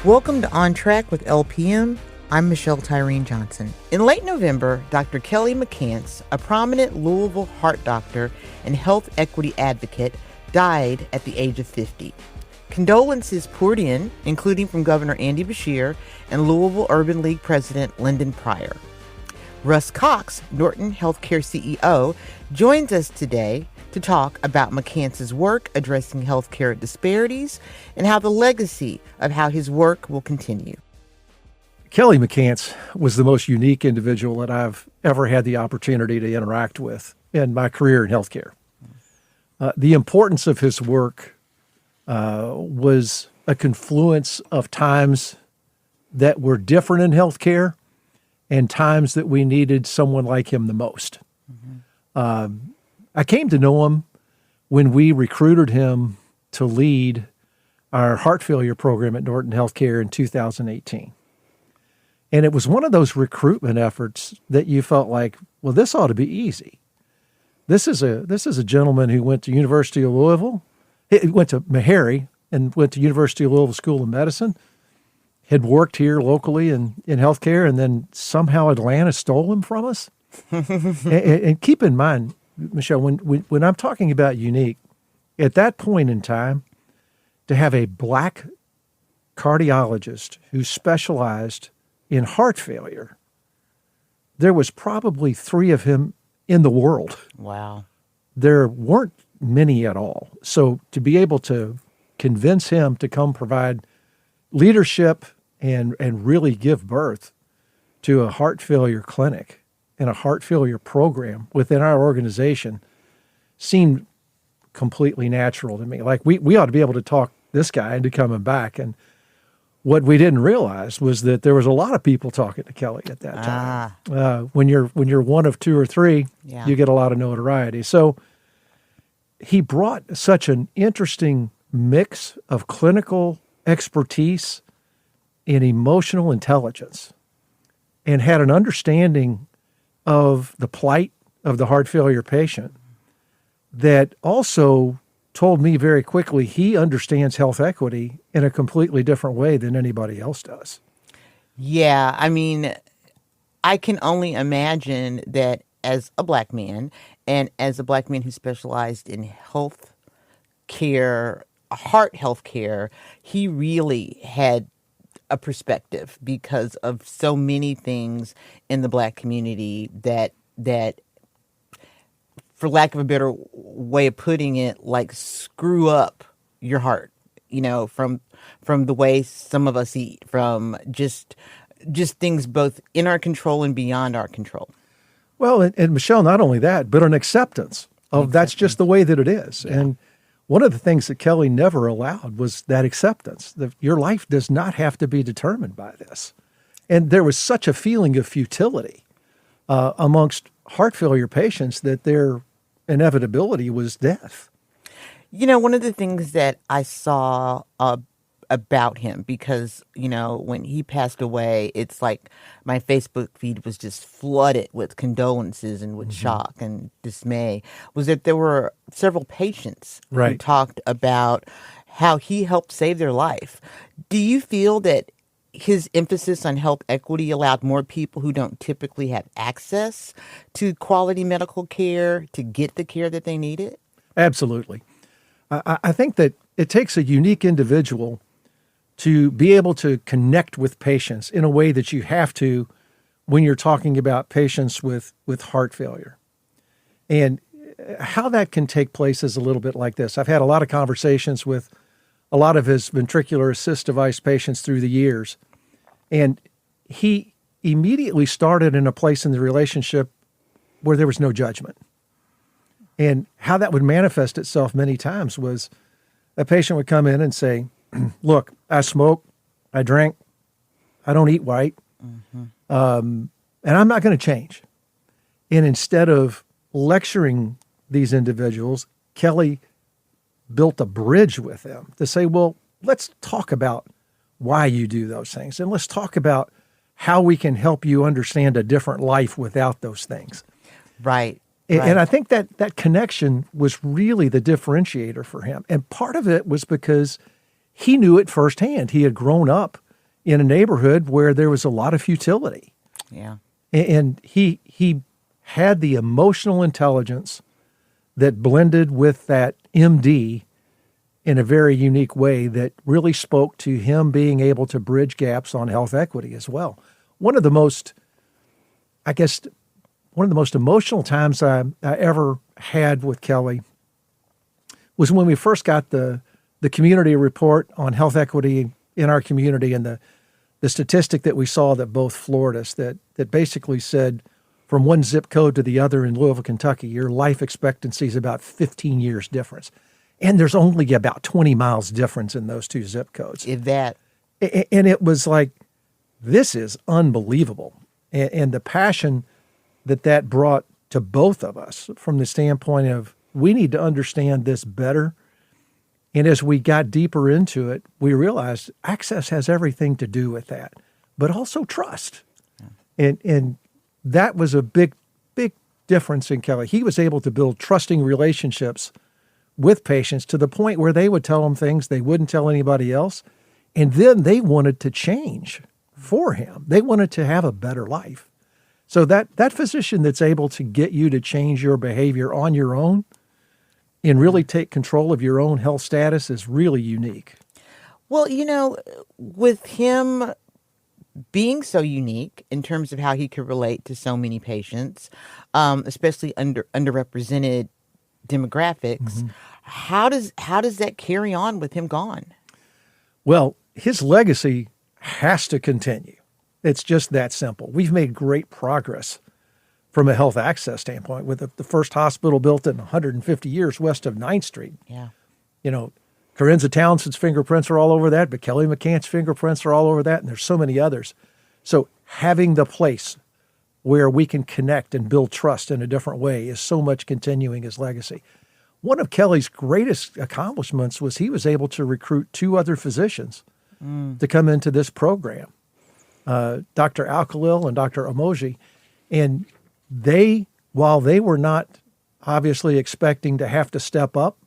Welcome to On Track with LPM. I'm Michelle Tyreen Johnson. In late November, Dr. Kelly McCants, a prominent Louisville heart doctor and health equity advocate, died at the age of 50. Condolences poured in, including from Governor Andy Beshear and Louisville Urban League President Lyndon Pryor. Russ Cox, Norton Healthcare CEO, joins us today to talk about McCants' work addressing healthcare disparities and how the legacy of how his work will continue. Kelly McCants was the most unique individual that I've ever had the opportunity to interact with in my career in healthcare. The importance of his work was a confluence of times that were different in healthcare and times that we needed someone like him the most. I came to know him when we recruited him to lead our heart failure program at Norton Healthcare in 2018. And it was one of those recruitment efforts that you felt like, well, this ought to be easy. This is a gentleman who went to University of Louisville. He went to Meharry and went to University of Louisville School of Medicine, had worked here locally in healthcare, and then somehow Atlanta stole him from us. and keep in mind, Michelle, when I'm talking about unique, at that point in time, to have a black cardiologist who specialized in heart failure, there was probably 3 of him in the world. Wow. There weren't many at all. So to be able to convince him to come provide leadership and really give birth to a heart failure clinic and a heart failure program within our organization seemed completely natural to me. Like we ought to be able to talk this guy into coming back. And what we didn't realize was that there was a lot of people talking to Kelly at that time. When you're one of 2 or 3, you get a lot of notoriety. So he brought such an interesting mix of clinical expertise and emotional intelligence, and had an understanding of the plight of the heart failure patient that also told me very quickly he understands health equity in a completely different way than anybody else does. Yeah, I mean, I can only imagine that as a black man, and as a black man who specialized in health care, heart health care, he really had a perspective because of so many things in the black community that for lack of a better way of putting it, like screw up your heart, from the way some of us eat, from just things both in our control and beyond our control. Well, and Michelle, not only that, but an acceptance of that's just the way that it is. Yeah. And one of the things that Kelly never allowed was that acceptance, that your life does not have to be determined by this. And there was such a feeling of futility amongst heart failure patients that their inevitability was death. One of the things that I saw about him, because, when he passed away, it's like my Facebook feed was just flooded with condolences and with shock and dismay, was that there were several patients who talked about how he helped save their life. Do you feel that his emphasis on health equity allowed more people who don't typically have access to quality medical care to get the care that they needed? Absolutely. I think that it takes a unique individual to be able to connect with patients in a way that you have to when you're talking about patients with heart failure. And how that can take place is a little bit like this. I've had a lot of conversations with a lot of his ventricular assist device patients through the years. And he immediately started in a place in the relationship where there was no judgment. And how that would manifest itself many times was a patient would come in and say, look, I smoke, I drink, I don't eat right, and I'm not going to change. And instead of lecturing these individuals, Kelly built a bridge with them to say, well, let's talk about why you do those things. And let's talk about how we can help you understand a different life without those things. Right. And I think that connection was really the differentiator for him. And part of it was because he knew it firsthand. He had grown up in a neighborhood where there was a lot of futility. Yeah. And he had the emotional intelligence that blended with that MD in a very unique way that really spoke to him being able to bridge gaps on health equity as well. One of the most emotional times I ever had with Kelly was when we first got the community report on health equity in our community, and the statistic that we saw that both floored us, that basically said from one zip code to the other in Louisville, Kentucky, your life expectancy is about 15 years difference. And there's only about 20 miles difference in those two zip codes. If that. And it was like, this is unbelievable. And the passion that brought to both of us from the standpoint of, we need to understand this better. And as we got deeper into it, we realized access has everything to do with that, but also trust. And that was a big, big difference in Kelly. He was able to build trusting relationships with patients to the point where they would tell them things they wouldn't tell anybody else. And then they wanted to change for him. They wanted to have a better life. So that physician that's able to get you to change your behavior on your own and really take control of your own health status is really unique. Well, with him being so unique in terms of how he could relate to so many patients, especially underrepresented demographics, how does that carry on with him gone? Well, his legacy has to continue. It's just that simple. We've made great progress from a health access standpoint with the first hospital built in 150 years west of 9th Street. Yeah. Corinza Townsend's fingerprints are all over that, but Kelly McCants' fingerprints are all over that, and there's so many others. So having the place where we can connect and build trust in a different way is so much continuing his legacy. One of Kelly's greatest accomplishments was he was able to recruit 2 other physicians to come into this program, Dr. Alkalil and Dr. Emoji. And while they were not obviously expecting to have to step up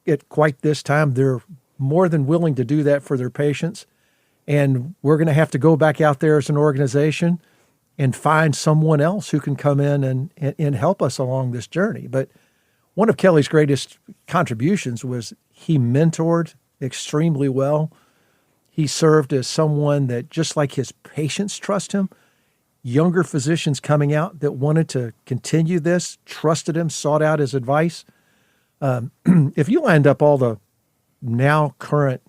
at quite this time, they're more than willing to do that for their patients. And we're going to have to go back out there as an organization and find someone else who can come in and help us along this journey. But one of Kelly's greatest contributions was he mentored extremely well. He served as someone that, just like his patients trust him, younger physicians coming out that wanted to continue this, trusted him, sought out his advice. If you lined up all the now current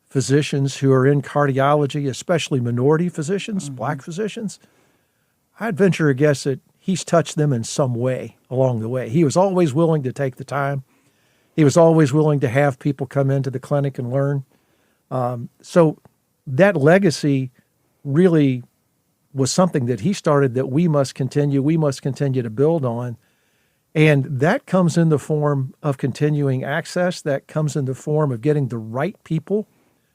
physicians who are in cardiology, especially minority physicians, Black physicians, I'd venture a guess that he's touched them in some way along the way. He was always willing to take the time. He was always willing to have people come into the clinic and learn. So that legacy really was something that he started that we must continue to build on. And that comes in the form of continuing access. That comes in the form of getting the right people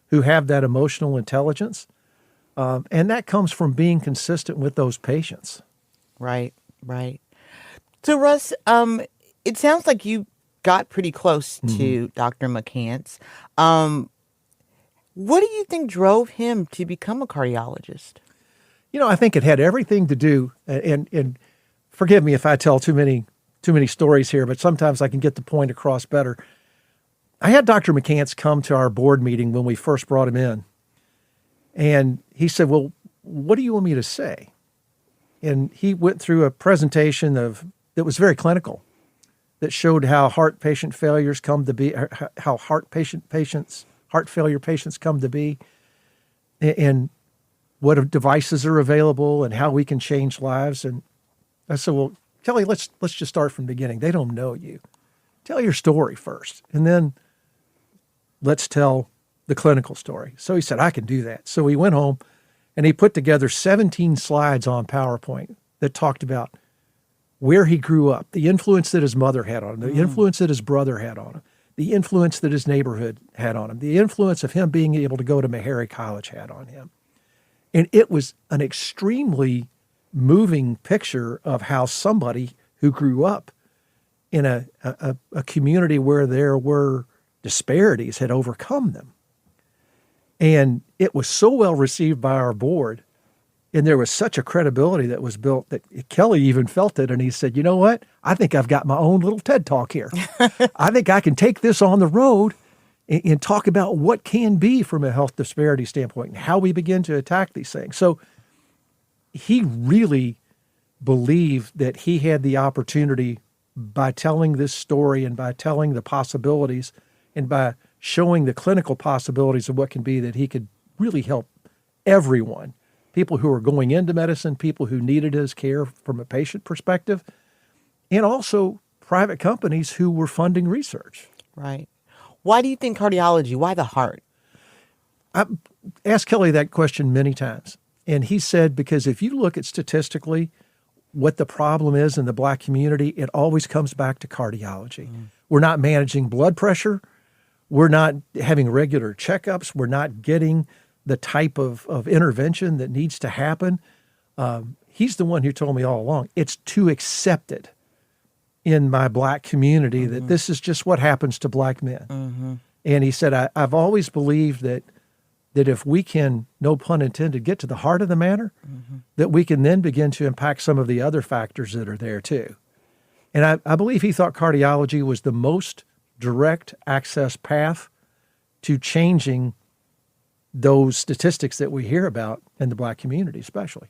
who have that emotional intelligence. And that comes from being consistent with those patients. Right. So, Russ, it sounds like you got pretty close to Dr. McCants. What do you think drove him to become a cardiologist? I think it had everything to do, and forgive me if I tell too many stories here, but sometimes I can get the point across better. I had Dr. McCants come to our board meeting when we first brought him in, and he said, "Well, what do you want me to say?" And he went through a presentation that was very clinical, that showed how heart failure patients come to be, and what devices are available and how we can change lives. And I said, "Well, Kelly, let's just start from the beginning. They don't know you. Tell your story first, and then let's tell the clinical story." So he said, "I can do that." So he went home and he put together 17 slides on PowerPoint that talked about where he grew up, the influence that his mother had on him, the influence that his brother had on him, the influence that his neighborhood had on him, the influence of him being able to go to Meharry College had on him. And it was an extremely moving picture of how somebody who grew up in a community where there were disparities had overcome them. And it was so well received by our board, and there was such a credibility that was built that Kelly even felt it. And he said, you know what? I think I've got my own little TED Talk here. I think I can take this on the road and talk about what can be from a health disparity standpoint and how we begin to attack these things. So he really believed that he had the opportunity by telling this story and by telling the possibilities and by showing the clinical possibilities of what can be, that he could really help everyone, people who are going into medicine, people who needed his care from a patient perspective, and also private companies who were funding research. Right. Why do you think cardiology? Why the heart? I asked Kelly that question many times, and he said, because if you look at statistically what the problem is in the Black community, it always comes back to cardiology. We're not managing blood pressure. We're not having regular checkups. We're not getting the type of intervention that needs to happen. He's the one who told me all along, it's too accepted in my Black community that this is just what happens to Black men. And he said, I've always believed that if we can, no pun intended, get to the heart of the matter, that we can then begin to impact some of the other factors that are there too. And I believe he thought cardiology was the most direct access path to changing those statistics that we hear about in the Black community, especially.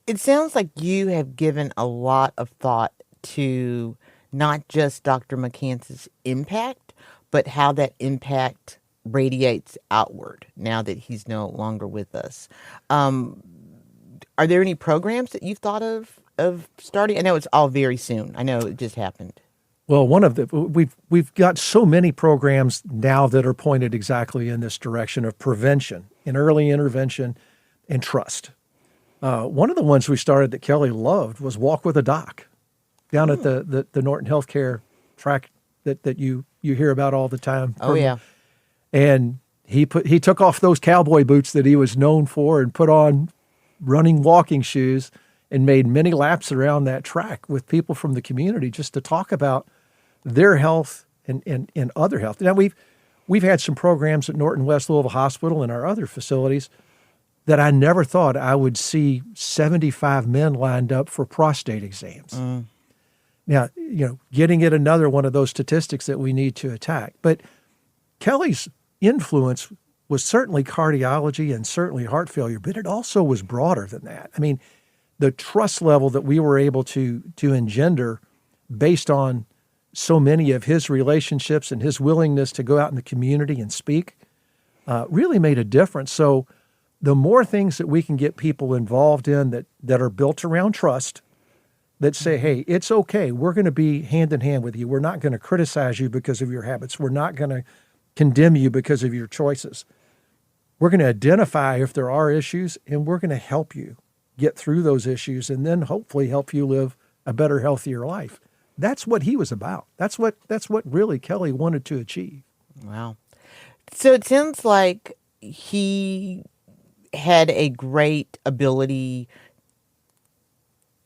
It sounds like you have given a lot of thought to not just Dr. McCants' impact, but how that impact radiates outward now that he's no longer with us. Are there any programs that you've thought of starting? I know it's all very soon. I know it just happened. Well, we've got so many programs now that are pointed exactly in this direction of prevention and early intervention and trust. One of the ones we started that Kelly loved was Walk with a Doc down at the Norton Healthcare track that you hear about all the time. Oh, yeah. And he took off those cowboy boots that he was known for and put on running walking shoes and made many laps around that track with people from the community just to talk about their health and other health. Now, we've had some programs at Norton West Louisville Hospital and our other facilities that I never thought I would see 75 men lined up for prostate exams. Now, getting at another one of those statistics that we need to attack. But Kelly's influence was certainly cardiology and certainly heart failure, but it also was broader than that. I mean, the trust level that we were able to engender based on so many of his relationships and his willingness to go out in the community and speak really made a difference. So the more things that we can get people involved in that are built around trust, that say, hey, it's okay. We're going to be hand in hand with you. We're not going to criticize you because of your habits. We're not going to condemn you because of your choices. We're going to identify if there are issues, and we're going to help you get through those issues and then hopefully help you live a better, healthier life. That's what he was about. That's what really Kelly wanted to achieve. Wow. So it sounds like he had a great ability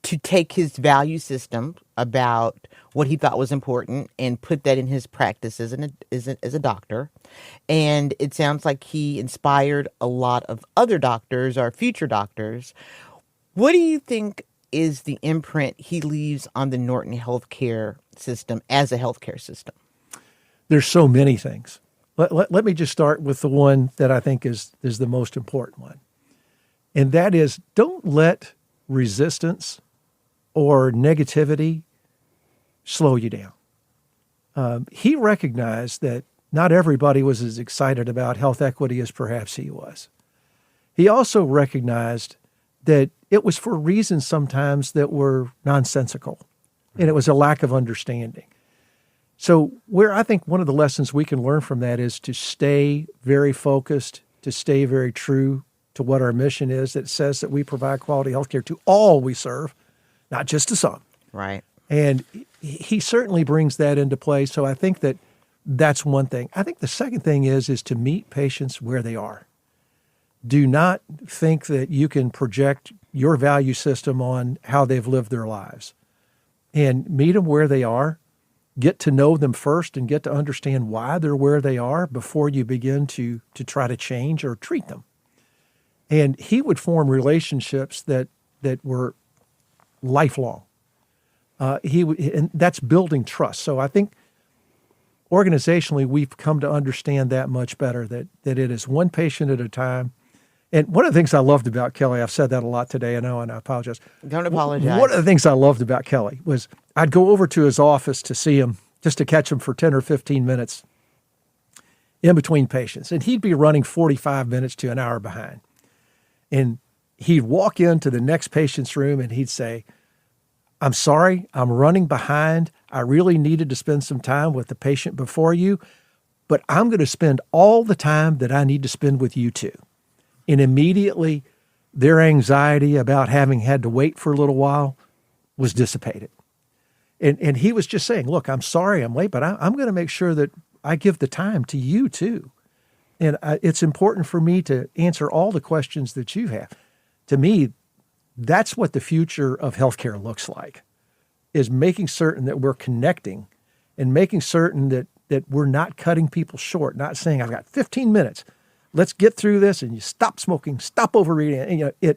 to take his value system about what he thought was important and put that in his practice as a doctor. And it sounds like he inspired a lot of other doctors or future doctors. What do you think is the imprint he leaves on the Norton Healthcare system as a healthcare system? There's so many things. Let me just start with the one that I think is the most important one. And that is, don't let resistance or negativity slow you down. He recognized that not everybody was as excited about health equity as perhaps he was. He also recognized that it was for reasons sometimes that were nonsensical, and it was a lack of understanding. So where I think one of the lessons we can learn from that is to stay very focused, to stay very true to what our mission is. That says that we provide quality healthcare to all we serve, not just to some. Right. And he certainly brings that into play. So I think that's one thing. I think the second thing is to meet patients where they are. Do not think that you can project your value system on how they've lived their lives. And meet them where they are. get to know them first and get to understand why they're where they are before you begin to try to change or treat them. And he would form relationships that were lifelong. And that's building trust. So I think organizationally, we've come to understand that much better, that it is one patient at a time. And one of the things I loved about Kelly, I've said that a lot today, I know, and I apologize. Don't apologize. One of the things I loved about Kelly was I'd go over to his office to see him, just to catch him for 10 or 15 minutes in between patients. And he'd be running 45 minutes to an hour behind. And he'd walk into the next patient's room and he'd say, "I'm sorry, I'm running behind. I really needed to spend some time with the patient before you, but I'm going to spend all the time that I need to spend with you too." And immediately their anxiety about having had to wait for a little while was dissipated. And he was just saying, "Look, I'm sorry I'm late, but I'm going to make sure that I give the time to you too. And it's important for me to answer all the questions that you have." To me, that's what the future of healthcare looks like, is making certain that we're connecting and making certain that we're not cutting people short, not saying, "I've got 15 minutes. Let's get through this, and you stop smoking, stop overeating." And,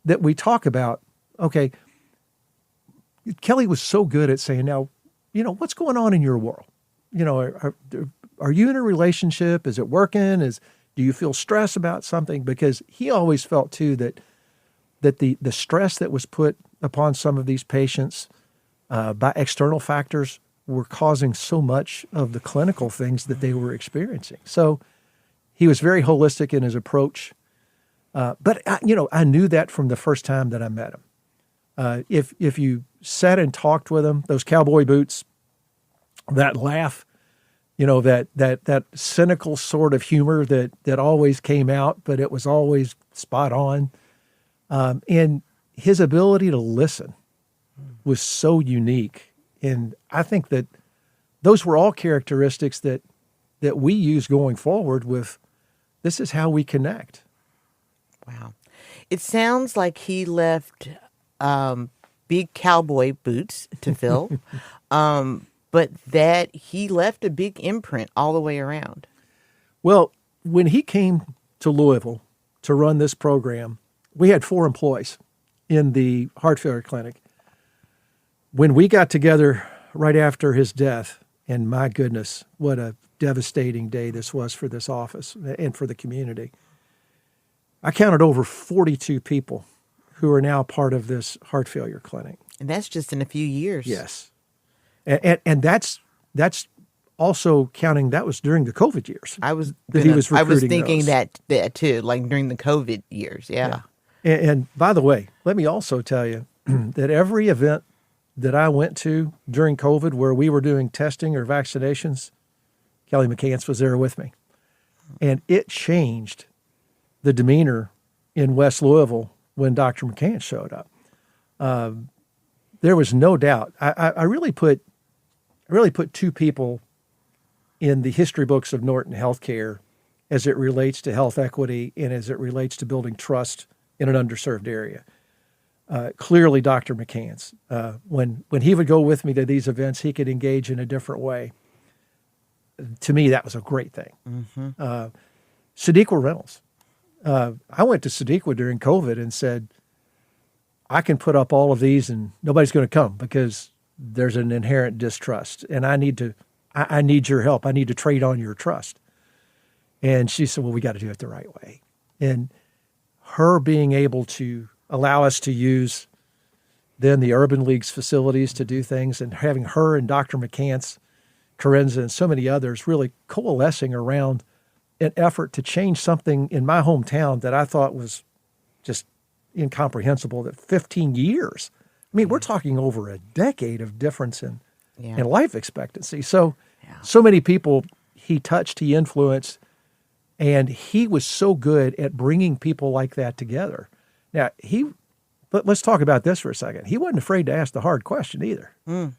that we talk about, okay, Kelly was so good at saying, "Now, what's going on in your world? Are you in a relationship? Is it working? Do you feel stress about something?" Because he always felt too that the stress that was put upon some of these patients by external factors were causing so much of the clinical things that they were experiencing. So he was very holistic in his approach. But I knew that from the first time that I met him. If you sat and talked with him, those cowboy boots, that laugh, that cynical sort of humor that always came out, but it was always spot on. And his ability to listen was so unique. And I think that those were all characteristics that we use going forward with, this is how we connect. Wow. It sounds like he left big cowboy boots to fill, but that he left a big imprint all the way around. Well, when he came to Louisville to run this program, we had 4 employees in the heart failure clinic. When we got together right after his death, and my goodness, what a devastating day this was for this office and for the community. I counted over 42 people who are now part of this heart failure clinic. And that's just in a few years. Yes. And that's also counting, that was during the COVID years. I was thinking those. that too, like during the COVID years. Yeah. And by the way, let me also tell you that every event that I went to during COVID where we were doing testing or vaccinations, Kelly McCants was there with me. And it changed the demeanor in West Louisville when Dr. McCants showed up. There was no doubt. I really put 2 people in the history books of Norton Healthcare as it relates to health equity and as it relates to building trust in an underserved area. Clearly, Dr. McCants, when he would go with me to these events, he could engage in a different way. To me, that was a great thing. Mm-hmm. Sadiqa Reynolds. I went to Sadiqa during COVID and said, "I can put up all of these and nobody's going to come because there's an inherent distrust. And I need your help. I need to trade on your trust." And she said, "Well, we got to do it the right way." And her being able to allow us to use then the Urban League's facilities to do things, and having her and Dr. McCants, Corinza, and so many others really coalescing around an effort to change something in my hometown that I thought was just incomprehensible, that 15 years. I mean, we're talking over a decade of difference in life expectancy. So many people he touched, he influenced, and he was so good at bringing people like that together. Now, let's talk about this for a second. He wasn't afraid to ask the hard question either. Mm.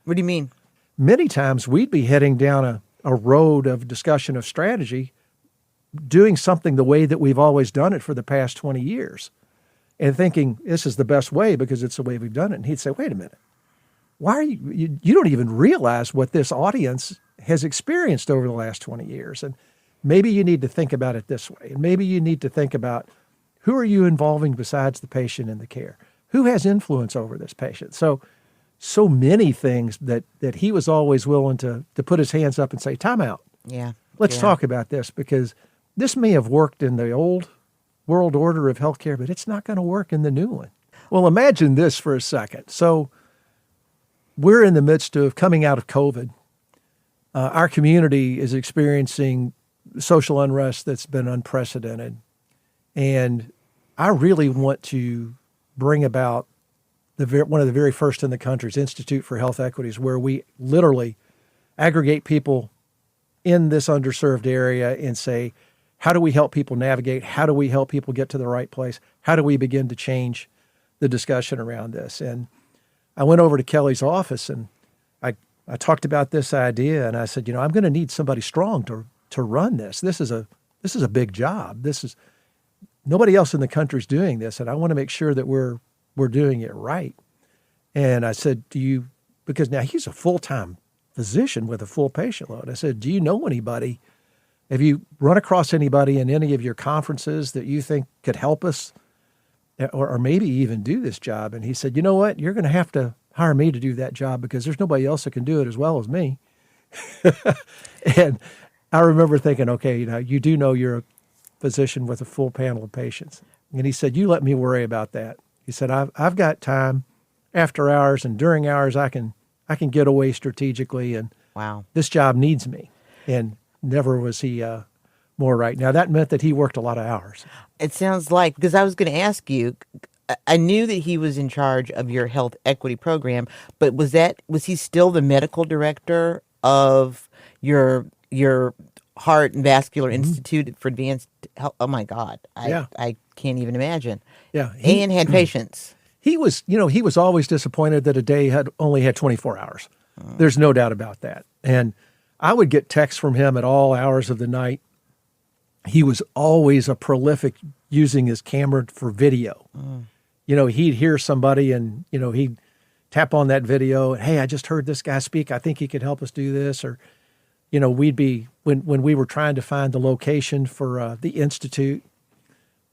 What do you mean? Many times we'd be heading down a road of discussion of strategy, doing something the way that we've always done it for the past 20 years, and thinking this is the best way because it's the way we've done it. And he'd say, "Wait a minute, why are you don't even realize what this audience has experienced over the last 20 years. And maybe you need to think about it this way. And maybe you need to think about, who are you involving besides the patient in the care? Who has influence over this patient? So many things that he was always willing to put his hands up and say, time out. Yeah. Let's talk about this, because this may have worked in the old world order of healthcare, but it's not going to work in the new one. Well, imagine this for a second. So we're in the midst of coming out of COVID. Our community is experiencing social unrest that's been unprecedented. And I really want to bring about one of the very first in the country's Institute for Health Equities, where we literally aggregate people in this underserved area and say, how do we help people navigate? How do we help people get to the right place? How do we begin to change the discussion around this? And I went over to Kelly's office and I talked about this idea, and I said, I'm going to need somebody strong to run this. This is a big job. Nobody else in the country is doing this, and I want to make sure that we're doing it right. And I said, because now he's a full-time physician with a full patient load. I said, do you know anybody? Have you run across anybody in any of your conferences that you think could help us or maybe even do this job? And he said, you know what? You're going to have to hire me to do that job, because there's nobody else that can do it as well as me. And I remember thinking, okay, you do know you're a physician with a full panel of patients. And he said, you let me worry about that. He said, I've got time after hours and during hours. I can get away strategically, and wow, this job needs me. And never was he more right. Now, that meant that he worked a lot of hours. It sounds like, because I was going to ask you, I knew that he was in charge of your health equity program, but was he still the medical director of your Heart and Vascular Institute for Advanced Health? Oh my God. I can't even imagine. Yeah. And had patients. He was always disappointed that a day only had 24 hours. There's no doubt about that. And I would get texts from him at all hours of the night. He was always a prolific using his camera for video. He'd hear somebody and, he'd tap on that video and, hey, I just heard this guy speak. I think he could help us do this. Or, we'd be, when we were trying to find the location for the Institute,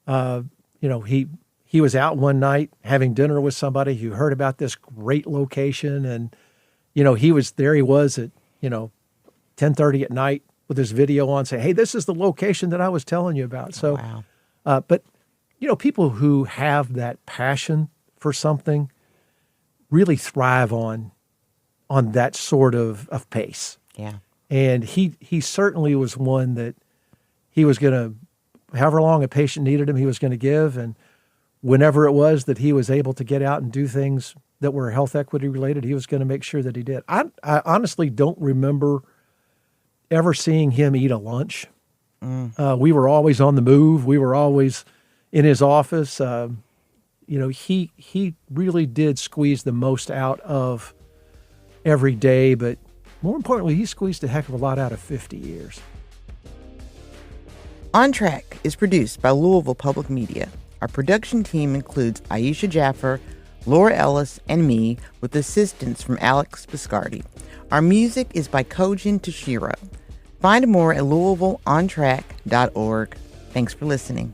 he was out one night having dinner with somebody who heard about this great location. And, he was at, 10:30 at night with his video on, saying, hey, this is the location that I was telling you about. So, wow. But people who have that passion for something really thrive on that sort of pace. Yeah. And he certainly was one that he was going to, however long a patient needed him, he was going to give. And whenever it was that he was able to get out and do things that were health equity related, he was going to make sure that he did. I honestly don't remember ever seeing him eat a lunch. We were always on the move. We were always in his office. He really did squeeze the most out of every day, but more importantly, he squeezed a heck of a lot out of 50 years. On Track is produced by Louisville Public Media. Our production team includes Aisha Jaffer, Laura Ellis, and me, with assistance from Alex Biscardi. Our music is by Kojin Toshiro. Find more at LouisvilleOnTrack.org. Thanks for listening.